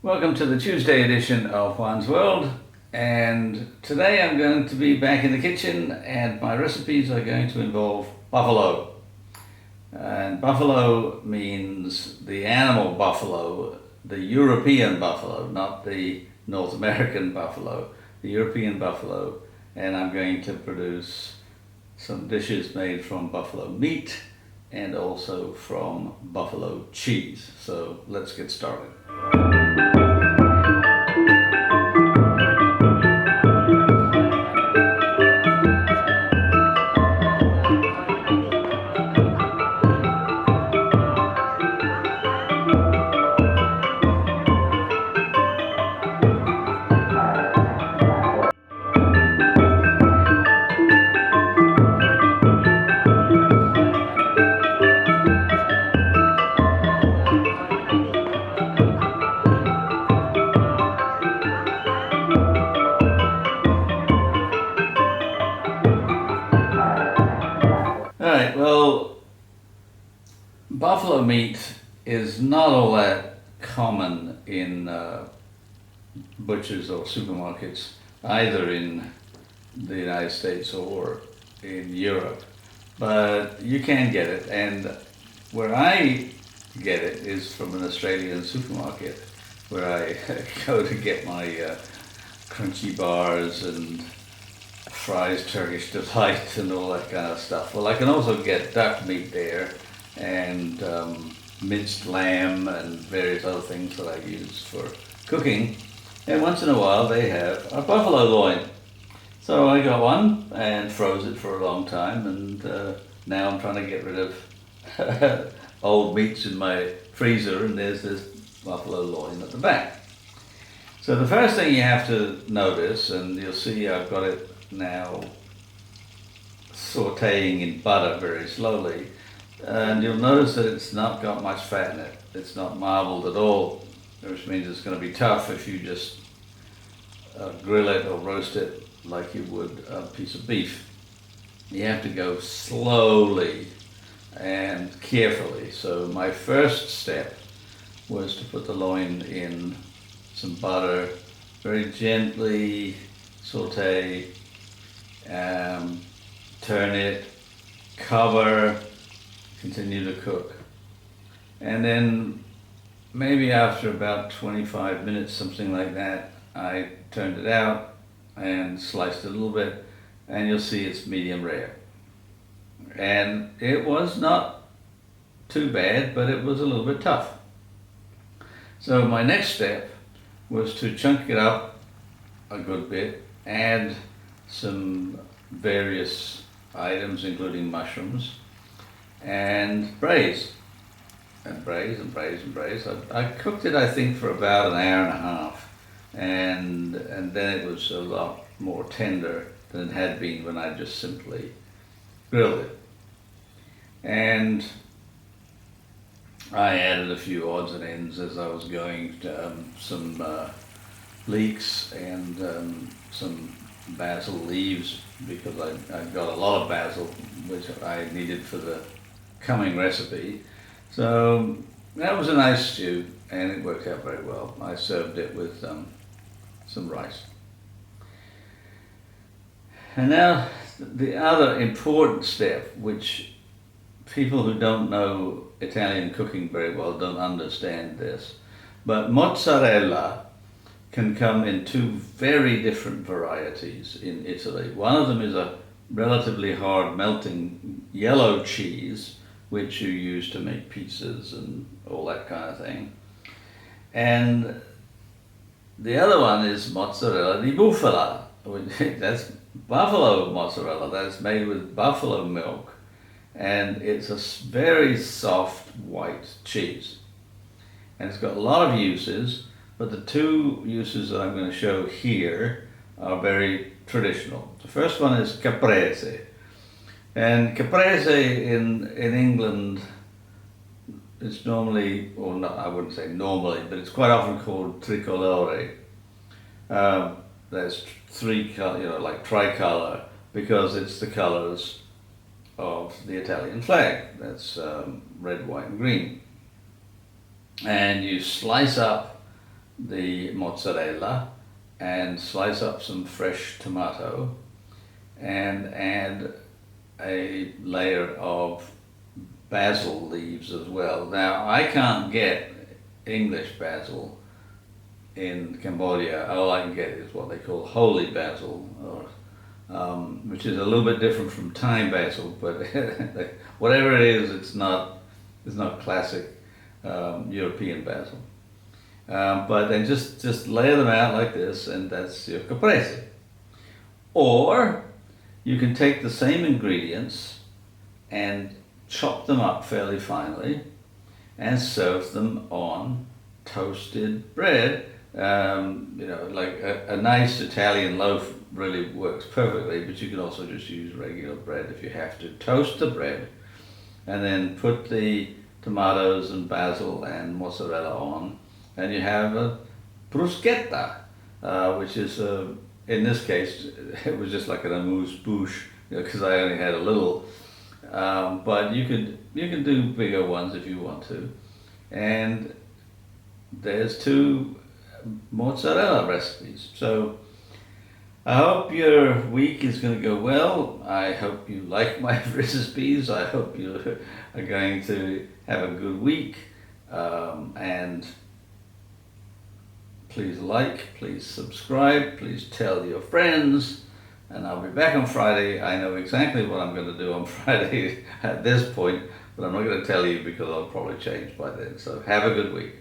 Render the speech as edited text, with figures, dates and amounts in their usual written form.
Welcome to the Tuesday edition of Juan's World, and today I'm going to be back in the kitchen and my recipes are going to involve buffalo. And buffalo means the animal buffalo, the European buffalo, not the North American buffalo, the European buffalo. And I'm going to produce some dishes made from buffalo meat and also from buffalo cheese. So let's get started. Alright, well, buffalo meat is not all that common in butchers or supermarkets, either in the United States or in Europe. But you can get it, and where I get it is from an Australian supermarket, where I go to get my crunchy bars and Fry's Turkish Delight and all that kind of stuff. Well, I can also get duck meat there and minced lamb and various other things that I use for cooking. And once in a while they have a buffalo loin. So I got one and froze it for a long time, and now I'm trying to get rid of old meats in my freezer, and there's this buffalo loin at the back. So the first thing you have to notice, and you'll see I've got it now sauteing in butter very slowly, and you'll notice that it's not got much fat in it. It's not marbled at all, which means it's going to be tough if you just grill it or roast it like you would a piece of beef. You have to go slowly and carefully. So my first step was to put the loin in some butter, very gently saute, turn it, cover, continue to cook. And then maybe after about 25 minutes, something like that, I turned it out and sliced it a little bit, and you'll see it's medium rare. And it was not too bad, but it was a little bit tough. So my next step was to chunk it up a good bit, add some various items including mushrooms, and braise. And braise and braise and braise. I cooked it, I think, for about an hour and a half, and then it was a lot more tender than it had been when I just simply grilled it. And I added a few odds and ends as I was going, some leeks and some basil leaves, because I got a lot of basil which I needed for the coming recipe. So that was a nice stew, and it worked out very well. I served it with some rice. And now the other important step, which people who don't know Italian cooking very well don't understand this, but mozzarella can come in two very different varieties in Italy. One of them is a relatively hard melting yellow cheese, which you use to make pizzas and all that kind of thing. And the other one is mozzarella di bufala. That's buffalo mozzarella. That's made with buffalo milk, and it's a very soft white cheese. And it's got a lot of uses, but the two uses that I'm going to show here are very traditional. The first one is caprese. And caprese in England is normally, or not, I wouldn't say normally, but it's quite often called tricolore. There's three color, like tricolor, because it's the colors of the Italian flag. That's red, white, and green. And you slice up the mozzarella and slice up some fresh tomato and add a layer of basil leaves as well. Now, I can't get English basil in Cambodia. All I can get is what they call holy basil, or which is a little bit different from Thai basil, but whatever it is, it's not classic European basil. But then just lay them out like this, and that's your caprese. Or you can take the same ingredients and chop them up fairly finely and serve them on toasted bread. Like a nice Italian loaf really works perfectly, but you can also just use regular bread if you have to. Toast the bread and then put the tomatoes and basil and mozzarella on, and you have a bruschetta, which is, in this case, it was just like an amuse-bouche, because I only had a little. But you can do bigger ones if you want to. And there's 2 mozzarella recipes. So I hope your week is going to go well. I hope you like my recipes. I hope you are going to have a good week. And please like, please subscribe, please tell your friends. And I'll be back on Friday. I know exactly what I'm going to do on Friday at this point, but I'm not going to tell you because I'll probably change by then. So have a good week.